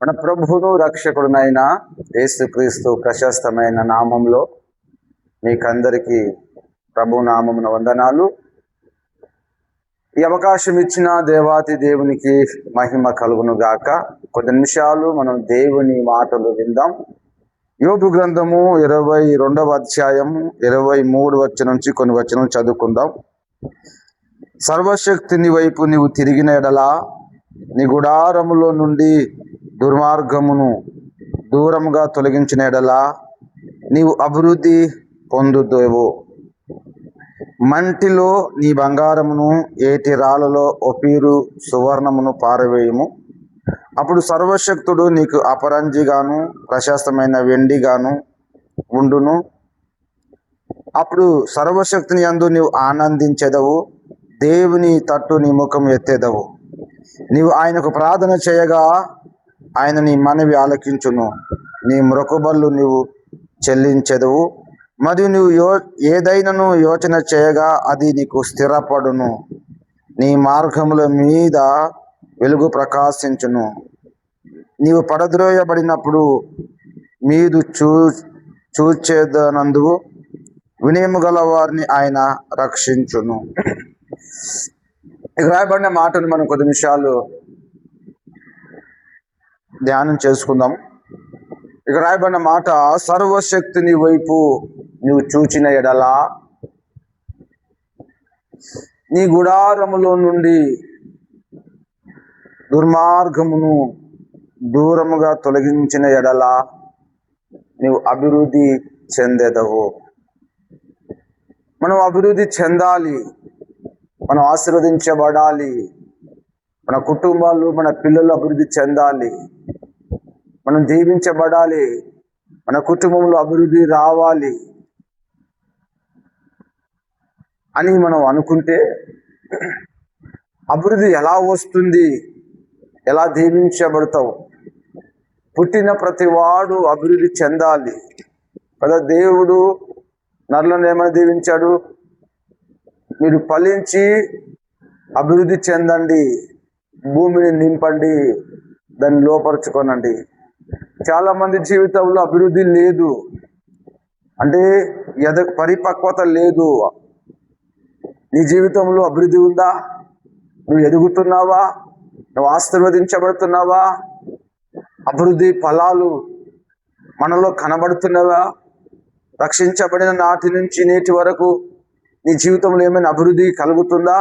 మన ప్రభువును రక్షకుడునైన యేసుక్రీస్తు ప్రశస్తమైన నామంలో మీకందరికీ ప్రభు నామమున వందనాలు. ఈ అవకాశం ఇచ్చిన దేవాతి దేవునికి మహిమ కలుగును గాక. కొద్ది నిమిషాలు మనం దేవుని మాటలు విందాం. యోబు గ్రంథము 22వ అధ్యాయం 23 వచనం నుంచి కొన్ని వచనం చదువుకుందాం. సర్వశక్తిని వైపు నీవు తిరిగిన ఎడలా నీ గుడారములో నుండి దుర్మార్గమును దూరముగా తొలగించిన ఎడలా నీవు అభివృద్ధి పొందుదేవు. మంటిలో నీ బంగారమును, ఏటి రాళ్ళలో ఒపీరు సువర్ణమును పారవేయము. అప్పుడు సర్వశక్తుడు నీకు అపరంజిగాను ప్రశస్తమైన వెండిగాను ఉండును. అప్పుడు సర్వశక్తిని యందు నీవు ఆనందించెదవు, దేవుని తట్టు నీ ముఖం ఎత్తెదవు. నీవు ఆయనకు ప్రార్థన చేయగా ఆయన నీ మనవి ఆలకించును. నీ మొక్కుబళ్ళు నీవు చెల్లించెదవు, మరియు నువ్వు ఏదైనాను యోచన చేయగా అది నీకు స్థిరపడును. నీ మార్గముల మీద వెలుగు ప్రకాశించును. నీవు పడద్రోయబడినప్పుడు మీదు చూచేదనందువు, వినయము గల వారిని ఆయన రక్షించును. ఇక రాయబడిన మాటను మనం కొద్ది నిమిషాలు ధ్యానం చేసుకుందాం. ఇక రాయబడిన మాట, సర్వశక్తిని వైపు నువ్వు చూచిన ఎడలా నీ గుడారములో నుండి దుర్మార్గమును దూరముగా తొలగించిన ఎడలా నీవు అభివృద్ధి చెందెదవు. మనం అభివృద్ధి చెందాలి, మనం ఆశీర్వదించబడాలి, మన కుటుంబాలు మన పిల్లలు అభివృద్ధి చెందాలి, మనం జీవించబడాలి, మన కుటుంబంలో అభివృద్ధి రావాలి అని మనం అనుకుంటే అభివృద్ధి ఎలా వస్తుంది? ఎలా దీవించబడతావు? పుట్టిన ప్రతి వాడు అభివృద్ధి చెందాలి కదా. దేవుడు నరులను ఏమైనా దీవించాడు? మీరు ఫలించి అభివృద్ధి చెందండి, భూమిని నింపండి, దాన్ని లోపరుచుకోనండి. చాలామంది జీవితంలో అభివృద్ధి లేదు, అంటే పరిపక్వత లేదు. నీ జీవితంలో అభివృద్ధి ఉందా? నువ్వు ఎదుగుతున్నావా? నువ్వు ఆశీర్వదించబడుతున్నావా? అభివృద్ధి ఫలాలు మనలో కనబడుతున్నావా? రక్షించబడిన నాటి నుంచి నేటి వరకు నీ జీవితంలో ఏమైనా అభివృద్ధి కలుగుతుందా?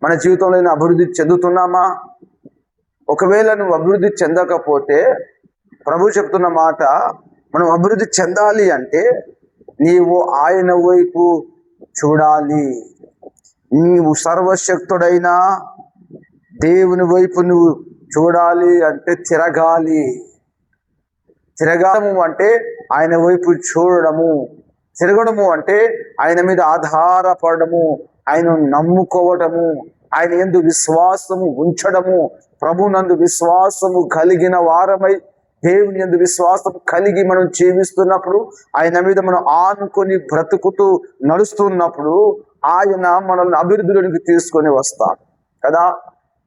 మన జీవితంలో ఏమైనా అభివృద్ధి చెందుతున్నామా? ఒకవేళ నువ్వు అభివృద్ధి చెందకపోతే ప్రభు చెప్తున్న మాట, మనం అభివృద్ధి చెందాలి అంటే నీవు ఆయన వైపు చూడాలి. నీవు సర్వశక్తుడైన దేవుని వైపు నువ్వు చూడాలి అంటే తిరగాలి. తిరగడము అంటే ఆయన వైపు చూడడము, తిరగడము అంటే ఆయన మీద ఆధారపడము, ఆయన నమ్ముకోవటము, ఆయన యందు విశ్వాసము ఉంచడము. ప్రభునందు విశ్వాసము కలిగిన వారమై దేవుని యందు విశ్వాసం కలిగి మనం జీవిస్తున్నప్పుడు, ఆయన మీద మనం ఆనుకొని బ్రతుకుతూ నడుస్తున్నప్పుడు ఆయన మనల్ని అభివృద్ధిలోనికి తీసుకొని వస్తాడు కదా.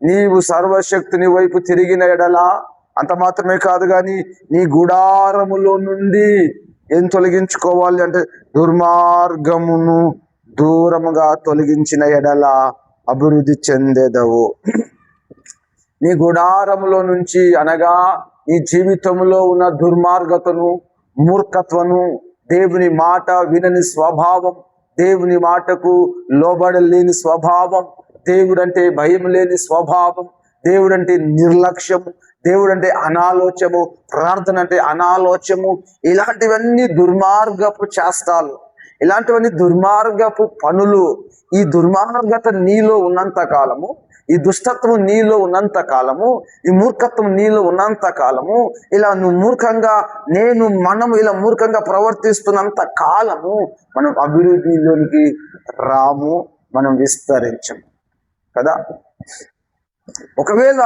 నీవు సర్వశక్తిని వైపు తిరిగిన ఎడలా, అంత మాత్రమే కాదు కానీ నీ గుడారములో నుండి ఏం తొలగించుకోవాలి అంటే దుర్మార్గమును దూరముగా తొలగించిన ఎడలా అభివృద్ధి చెందేదవు. నీ గుడారములో నుంచి అనగా నీ జీవితంలో ఉన్న దుర్మార్గతను, మూర్ఖత్వను, దేవుని మాట వినని స్వభావం, దేవుని మాటకు లోబడలేని స్వభావం, దేవుడంటే భయం లేని స్వభావం, దేవుడంటే నిర్లక్ష్యము, దేవుడంటే అనాలోచ్యము, ప్రార్థన అంటే అనాలోచ్యము, ఇలాంటివన్నీ దుర్మార్గపు చేష్టాలు, ఇలాంటివన్నీ దుర్మార్గపు పనులు. ఈ దుర్మార్గత నీలో ఉన్నంత కాలము, ఈ దుష్టత్వం నీలో ఉన్నంత కాలము, ఈ మూర్ఖత్వం నీలో ఉన్నంత కాలము, ఇలా నువ్వు మూర్ఖంగా మనం ఇలా మూర్ఖంగా ప్రవర్తిస్తున్నంత కాలము మనం అభివృద్ధిలోనికి రాము, మనం విస్తరించము కదా. ఒకవేళ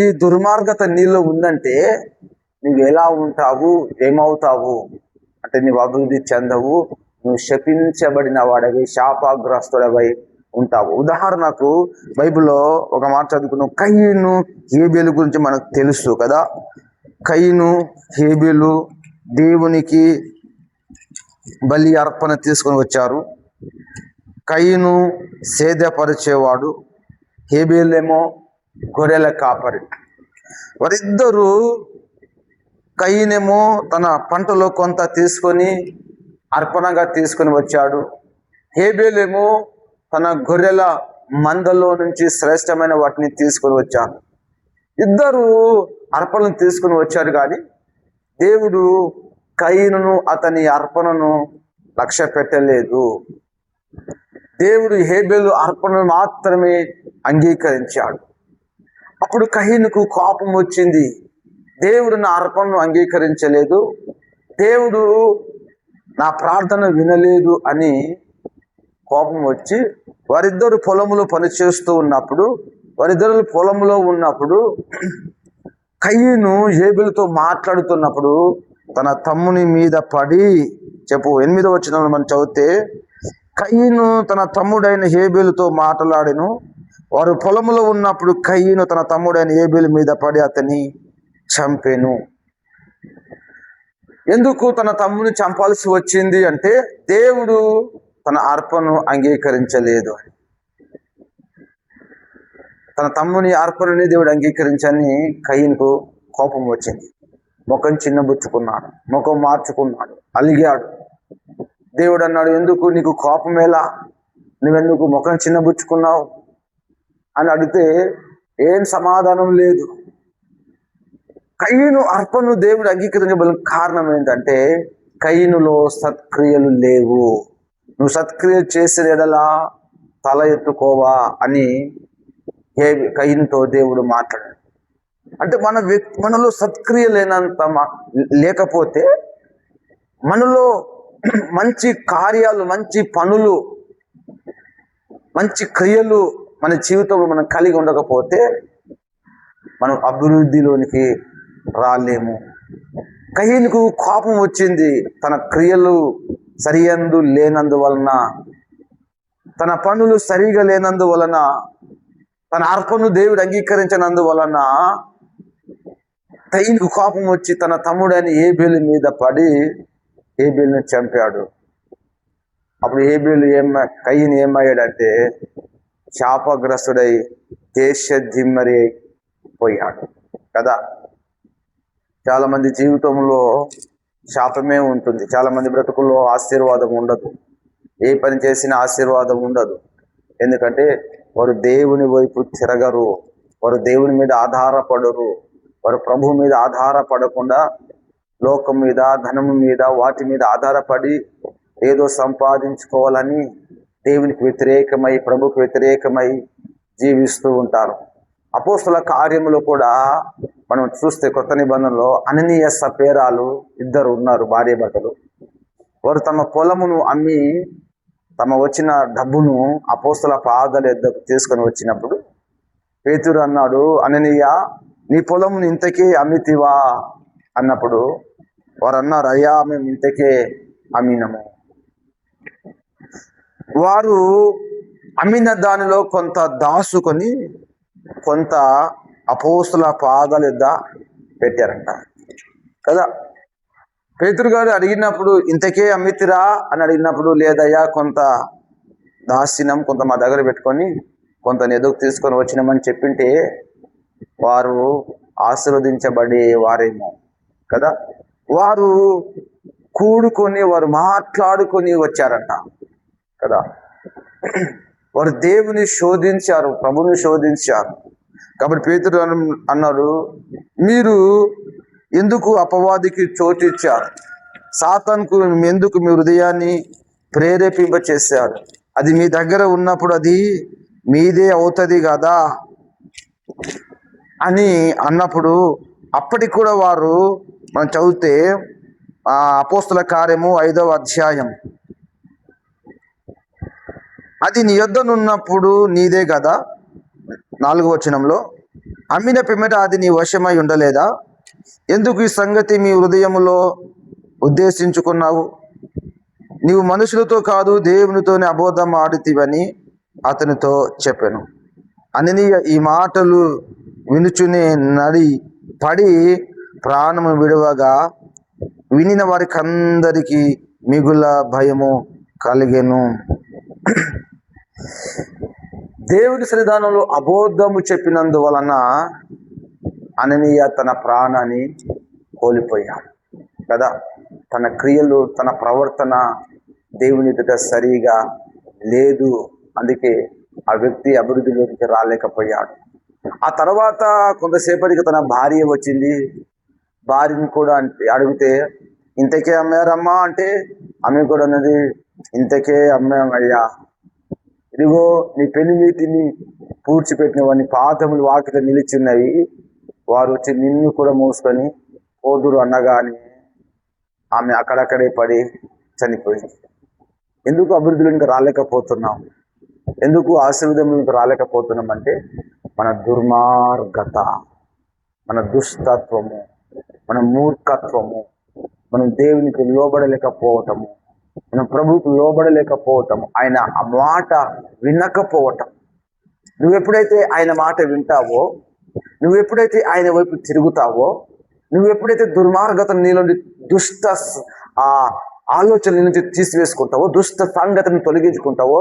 ఈ దుర్మార్గత నీలో ఉందంటే నువ్వు ఎలా ఉంటావు, ఏమవుతావు అంటే నువ్వు అభివృద్ధి చెందవు, నువ్వు శపించబడిన వాడవి, శాపగ్రస్తుడవై ఉంటావు. ఉదాహరణకు బైబిల్లో ఒక మాట చదువుకున్నాం, కయ్యను హేబేలు గురించి మనకు తెలుసు కదా. కయీను హేబేలు దేవునికి బలి అర్పణ తీసుకొని వచ్చారు. కయీను సేదపరిచేవాడు, హేబేలేమో గొర్రెల కాపరి. వారిద్దరూ, కయీనేమో తన పంటలో కొంత తీసుకొని అర్పణగా తీసుకొని వచ్చాడు. హేబేలేమో తన గొర్రెల మందలో నుంచి శ్రేష్టమైన వాటిని తీసుకొని వచ్చాడు. ఇద్దరు అర్పణను తీసుకుని వచ్చారు, కానీ దేవుడు కయీనును అతని అర్పణను లక్ష్య పెట్టలేదు. దేవుడు హేబేలు అర్పణను మాత్రమే అంగీకరించాడు. అప్పుడు కయీనుకు కోపం వచ్చింది. దేవుడు నా అర్పణను అంగీకరించలేదు, దేవుడు నా ప్రార్థన వినలేదు అని కోపం వచ్చి వారిద్దరు పొలంలో పనిచేస్తూ ఉన్నప్పుడు, కయీను హేబేలుతో మాట్లాడుతున్నప్పుడు తన తమ్ముని మీద పడి, 8వ వచనంలో మనం చదివితే, కయీను తన తమ్ముడైన హేబేలుతో మాట్లాడెను. వారు పొలంలో ఉన్నప్పుడు కయీను తన తమ్ముడైన హేబేలు మీద పడి అతన్ని చంపెను. ఎందుకు తన తమ్ముని చంపాల్సి వచ్చింది అంటే, దేవుడు తన అర్పణను అంగీకరించలేదు అని. తన తమ్ముని అర్పణని దేవుడు అంగీకరించని కయీనుకు కోపం వచ్చింది. ముఖం చిన్నబుచ్చుకున్నాడు, ముఖం మార్చుకున్నాడు, అలిగాడు. దేవుడు అన్నాడు, ఎందుకు నీకు కోపం ఎలా, నువ్వెందుకు ముఖం చిన్నబుచ్చుకున్నావు అని అడిగితే ఏం సమాధానం లేదు. కయీను అర్పణను దేవుడు అంగీకరించబడిన కారణం ఏంటంటే, కయీనులో సత్క్రియలు లేవు. నువ్వు సత్క్రియ చేసిన ఎడలా తల ఎత్తుకోవా అని కయీనుతో దేవుడు మాట్లాడాడు. అంటే మనలో సత్క్రియ లేకపోతే మనలో మంచి కార్యాలు, మంచి పనులు, మంచి క్రియలు మన జీవితంలో మనం కలిగి ఉండకపోతే మనం అభివృద్ధిలోనికి రాలేము. కయీనుకు కోపం వచ్చింది. తన క్రియలు సరియందు లేనందువలన, తన పనులు సరిగా లేనందువలన, తన అర్పణను దేవుడు అంగీకరించినందువలన కయీనుకు కోపం వచ్చి తన తమ్ముడైన హేబేలు మీద పడి హేబేలును చంపాడు. అప్పుడు కయీను ఏమయ్యాడంటే శాపగ్రస్తుడై దేశదిమ్మరి పోయాడు కదా. చాలా మంది జీవితంలో శాపమే ఉంటుంది. చాలా మంది బ్రతుకుల్లో ఆశీర్వాదం ఉండదు. ఏ పని చేసినా ఆశీర్వాదం ఉండదు. ఎందుకంటే వారు దేవుని వైపు తిరగరు, వారు దేవుని మీద ఆధారపడరు. వారు ప్రభువు మీద ఆధారపడకుండా లోకం మీద, ధనము మీద, వాటి మీద ఆధారపడి ఏదో సంపాదించుకోవాలని దేవునికి వ్యతిరేకమై, ప్రభుకు వ్యతిరేకమై జీవిస్తూ ఉంటారు. అపోస్తల కార్యములో కూడా మనం చూస్తే కొత్త నిబంధనలో అననీయ సపేరాలు ఇద్దరు ఉన్నారు, భార్య భర్తలు. వారు తమ పొలమును అమ్మి తమ వచ్చిన డబ్బును అపోస్తల పాదాల యొద్దకు తీసుకొని వచ్చినప్పుడు పేతురు అన్నాడు, అననీయ నీ పొలమును ఇంతకే అమ్మితివా అన్నప్పుడు వారు అన్నారు, అయ్యా మేము ఇంతకే అమ్మినము. వారు అమ్మిన దానిలో కొంత దాసుకొని కొంత అపోస్తల పాదాల యొద్ద పెట్టారంట కదా. పేతురు గారు అడిగినప్పుడు ఇంతకే అమ్మితిరా అని అడిగినప్పుడు, లేదయ్యా కొంత దాసినం, కొంత మా దగ్గర పెట్టుకొని కొంత ఎదుగు తీసుకొని వచ్చినామని చెప్పింటే వారు ఆశీర్వదించబడే వారేమో కదా. వారు కూడుకొని, వారు మాట్లాడుకొని వచ్చారంట కదా. వారు దేవుని శోధించారు, ప్రభుని శోధించారు. కాబట్టి పేతురు అన్నాడు, మీరు ఎందుకు అపవాదికి చోటిచ్చారు? సాతానుకు ఎందుకు మీ హృదయాన్ని ప్రేరేపింపచేశారు? అది మీ దగ్గర ఉన్నప్పుడు అది మీదే అవుతుంది కదా అని అన్నప్పుడు, అప్పటికి కూడా వారు, మనం చదివితే అపోస్తల కార్యము 5వ అధ్యాయం, అది నీ యొద్దనున్నప్పుడు నీదే కదా. 4వ వచనంలో, అమ్మిన పిమ్మట అది నీ వశమై ఉండలేదా? ఎందుకు ఈ సంగతి మీ హృదయములో ఉద్దేశించుకున్నావు? నీవు మనుషులతో కాదు దేవునితోనే అబద్ధం ఆడితివని అతనితో చెప్పాను. అననీయ ఈ మాటలు వినుచునే పడి ప్రాణము విడువగా వినిన వారికి అందరికీ మిగుల భయము కలిగెను. దేవుడి సన్నిధానంలో అబోధము చెప్పినందువలన అననీయ తన ప్రాణాన్ని కోల్పోయాడు కదా. తన క్రియలు, తన ప్రవర్తన దేవుని ఎదుట సరిగా లేదు. అందుకే ఆ వ్యక్తి అభివృద్ధిలోకి రాలేకపోయాడు. ఆ తర్వాత కొంతసేపటికి తన భార్య వచ్చింది. భార్యని కూడా అడిగితే, ఇంతకే అమ్మారమ్మా అంటే, ఆమె కూడా అన్నది, ఇంతకే అమ్మామయ్యా, ఇదిగో నీ పెనుమీటిని పూడ్చిపెట్టిన వాడిని పాదములు వాకిట నిలిచిన్నవి, వారు వచ్చి నిన్ను కూడా మోసుకొని పోదురు అనగానే ఆమె అక్కడక్కడే పడి చనిపోయింది. ఎందుకు అభివృద్ధిలోకి రాలేకపోతున్నాం? ఎందుకు ఆశీర్వాదంలోకి రాలేకపోతున్నాం అంటే మన దుర్మార్గత, మన దుష్టత్వము, మన మూర్ఖత్వము, మనం దేవునికి లోబడలేకపోవటము, మనం ప్రభువుకు లోబడలేకపోవటము, ఆయన ఆ మాట వినకపోవటం. నువ్వు ఎప్పుడైతే ఆయన మాట వింటావో, నువ్వు ఎప్పుడైతే ఆయన వైపు తిరుగుతావో, నువ్వు ఎప్పుడైతే దుర్మార్గత నీలోని దుష్ట ఆలోచన నుంచి తీసివేసుకుంటావో, దుష్ట సంగతిని తొలగించుకుంటావో,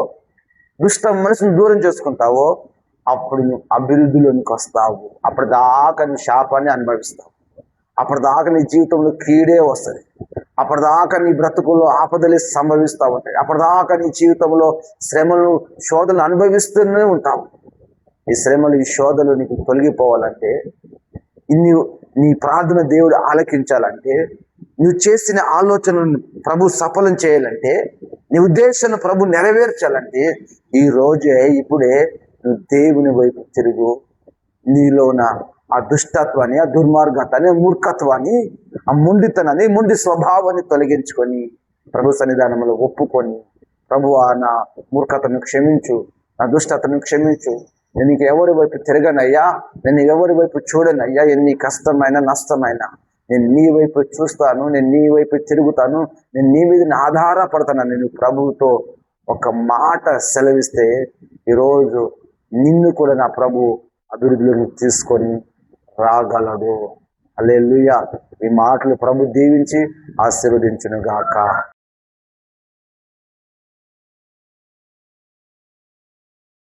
దుష్ట మనసును దూరం చేసుకుంటావో, అప్పుడు నువ్వు అభివృద్ధిలోనికి వస్తావు. అప్పటిదాకా నీ శాపాన్ని అనుభవిస్తావు. అప్పటిదాకా నీ జీవితంలో కీడే వస్తుంది. అప్పటిదాకా నీ బ్రతుకుల్లో ఆపదలు సంభవిస్తూ ఉంటాయి. అప్పటిదాకా నీ జీవితంలో శ్రమలు, శోధనలు అనుభవిస్తూనే ఉంటావు. ఈ శ్రమలు, ఈ శోధనలు నీకు తొలగిపోవాలంటే, నీ ప్రార్థన దేవుడు ఆలకించాలంటే, నువ్వు చేసిన ఆలోచనలను ప్రభు సఫలం చేయాలంటే, నీ ఉద్దేశాన్ని ప్రభు నెరవేర్చాలంటే, ఈ రోజే ఇప్పుడే నువ్వు దేవుని వైపు తిరుగు. నీలోన ఆ దుష్టత్వాన్ని, ఆ దుర్మార్గతాన్ని, ఆ మూర్ఖత్వాన్ని, ఆ మొండితనాన్ని, మొండి స్వభావాన్ని తొలగించుకొని ప్రభు సన్నిధానంలో ఒప్పుకొని, ప్రభువా నా మూర్ఖతను క్షమించు, నా దుష్టతను క్షమించు, నేను నీకు ఎవరి వైపు తిరగనయ్యా, నేను ఎవరి వైపు చూడనయ్యా, ఎన్ని కష్టమైనా నష్టమైనా నేను నీ వైపు చూస్తాను, నేను నీ వైపు తిరుగుతాను, నేను నీ మీద ఆధారపడతాను. నేను ప్రభువుతో ఒక మాట సెలవిస్తే ఈరోజు నిన్ను కూడా నా ప్రభు అభివృద్ధిలోకి తీసుకొని రాగలడు. హల్లెలూయా. ఈ మాటలు ప్రభు దీవించి ఆశీర్వదించును గాక.